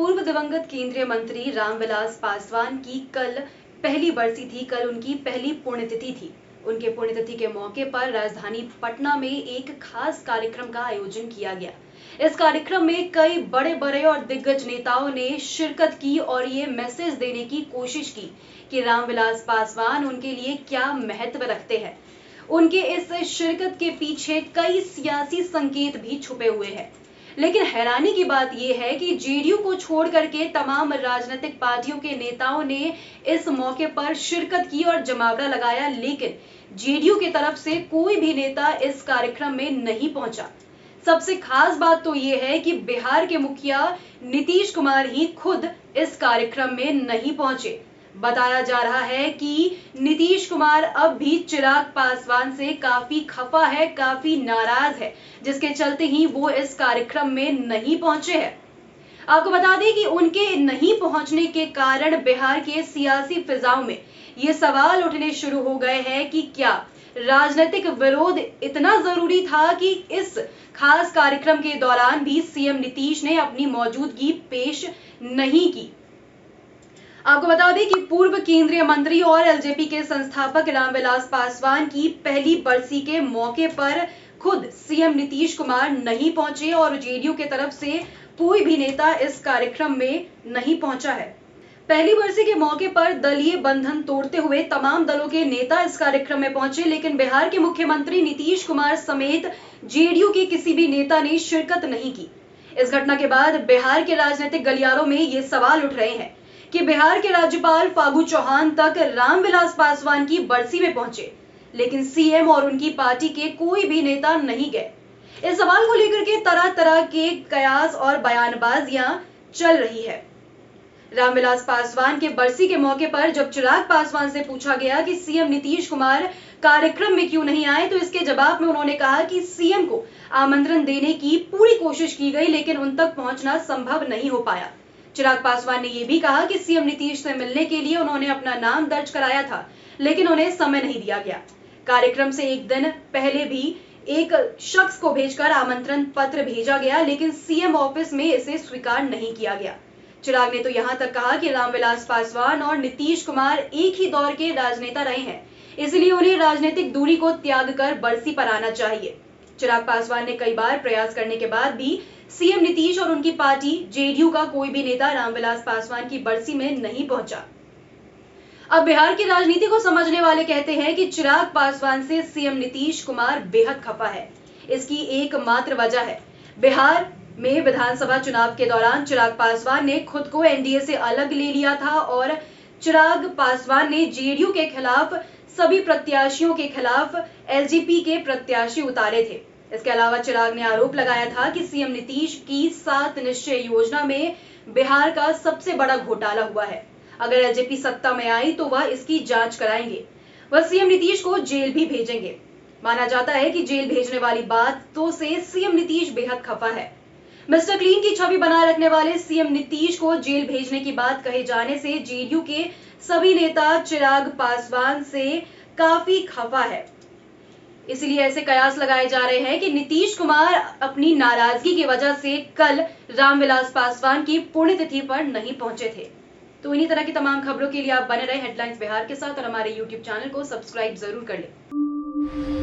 पूर्व दिवंगत केंद्रीय मंत्री रामविलास पासवान की कल पहली बरसी थी। कल उनकी पहली पुण्यतिथि थी। उनके पुण्यतिथि के मौके पर राजधानी पटना में एक खास कार्यक्रम का आयोजन किया गया। इस कार्यक्रम में कई बड़े बड़े और दिग्गज नेताओं ने शिरकत की और ये मैसेज देने की कोशिश की कि रामविलास पासवान उनके लिए क्या महत्व रखते हैं। उनके इस शिरकत के पीछे कई सियासी संकेत भी छुपे हुए हैं। लेकिन हैरानी की बात यह है कि जेडीयू को छोड़ करके तमाम राजनीतिक पार्टियों के नेताओं ने इस मौके पर शिरकत की और जमावड़ा लगाया, लेकिन जेडीयू की तरफ से कोई भी नेता इस कार्यक्रम में नहीं पहुंचा। सबसे खास बात तो यह है कि बिहार के मुखिया नीतीश कुमार ही खुद इस कार्यक्रम में नहीं पहुंचे। बताया जा रहा है कि नीतीश कुमार अब भी चिराग पासवान से काफी खफा है, काफी नाराज है, जिसके चलते ही वो इस कार्यक्रम में नहीं पहुंचे हैं। आपको बता दें कि उनके नहीं पहुंचने के कारण बिहार के सियासी फिजाओं में ये सवाल उठने शुरू हो गए हैं कि क्या राजनीतिक विरोध इतना जरूरी था कि इस खास कार्यक्रम के दौरान भी सीएम नीतीश ने अपनी मौजूदगी पेश नहीं की। आपको बता दें कि पूर्व केंद्रीय मंत्री और एलजेपी के संस्थापक रामविलास पासवान की पहली बरसी के मौके पर खुद सीएम नीतीश कुमार नहीं पहुंचे और जेडीयू की तरफ से कोई भी नेता इस कार्यक्रम में नहीं पहुंचा है। पहली बरसी के मौके पर दलीय बंधन तोड़ते हुए तमाम दलों के नेता इस कार्यक्रम में पहुंचे, लेकिन बिहार के मुख्यमंत्री नीतीश कुमार समेत जेडीयू के किसी भी नेता ने शिरकत नहीं की। इस घटना के बाद बिहार के राजनीतिक गलियारों में ये सवाल उठ रहे हैं कि बिहार के राज्यपाल फागू चौहान तक रामविलास पासवान की बरसी में पहुंचे, लेकिन सीएम और उनकी पार्टी के कोई भी नेता नहीं गए। इस सवाल को लेकर के तरह तरह के कयास और बयानबाजियां चल रही है। रामविलास पासवान के बरसी के मौके पर जब चिराग पासवान से पूछा गया कि सीएम नीतीश कुमार कार्यक्रम में क्यों नहीं आए, तो इसके जवाब में उन्होंने कहा कि सीएम को आमंत्रण देने की पूरी कोशिश की गई, लेकिन उन तक पहुंचना संभव नहीं हो पाया। चिराग पासवान ने यह भी कहा कि सीएम नीतीश से मिलने के लिए उन्होंने अपना नाम दर्ज कराया था, लेकिन उन्हें समय नहीं दिया गया। कार्यक्रम से एक दिन पहले भी एक शख्स को भेजकर आमंत्रण पत्र भेजा गया, लेकिन सीएम ऑफिस में इसे स्वीकार नहीं किया गया। चिराग ने तो यहां तक कहा कि रामविलास पासवान और नीतीश कुमार एक ही दौर के राजनेता रहे हैं, इसलिए उन्हें राजनीतिक दूरी को त्याग कर बरसी पर आना चाहिए। चिराग पासवान ने कई बार प्रयास करने के बाद भी सीएम नीतीश और उनकी पार्टी जेडीयू का कोई भी नेता रामविलास पासवान की बरसी में नहीं पहुंचा। अब बिहार की राजनीति को समझने वाले कहते हैं कि चिराग पासवान से सीएम नीतीश कुमार बेहद खफा है। इसकी एकमात्र वजह है बिहार में विधानसभा चुनाव के दौरान चिराग पासवान ने खुद को एनडीए से अलग ले लिया था और चिराग पासवान ने जेडीयू के खिलाफ सभी प्रत्याशियों के खिलाफ एलजेपी के प्रत्याशी उतारे थे। इसके अलावा चिराग ने आरोप लगाया था कि सीएम नीतीश की 7 निश्चय योजना में बिहार का सबसे बड़ा घोटाला हुआ है। अगर एलजेपी सत्ता में आई तो वह इसकी जांच कराएंगे। वह सीएम नीतीश को जेल भी भेजेंगे। माना जाता है कि जेल भेजने वाली बातों से सीएम नीतीश बेहद खफा है। मिस्टर क्लीन की छवि बनाए रखने वाले सीएम नीतीश को जेल भेजने की बात कहे जाने से जेडीयू के सभी नेता चिराग पासवान से काफी खफा है। इसलिए ऐसे कयास लगाए जा रहे हैं कि नीतीश कुमार अपनी नाराजगी की वजह से कल रामविलास पासवान की पुण्यतिथि पर नहीं पहुंचे थे। तो इन्हीं तरह की तमाम खबरों के लिए आप बने रहे हेडलाइंस बिहार के साथ और हमारे YouTube चैनल को सब्सक्राइब जरूर कर लें।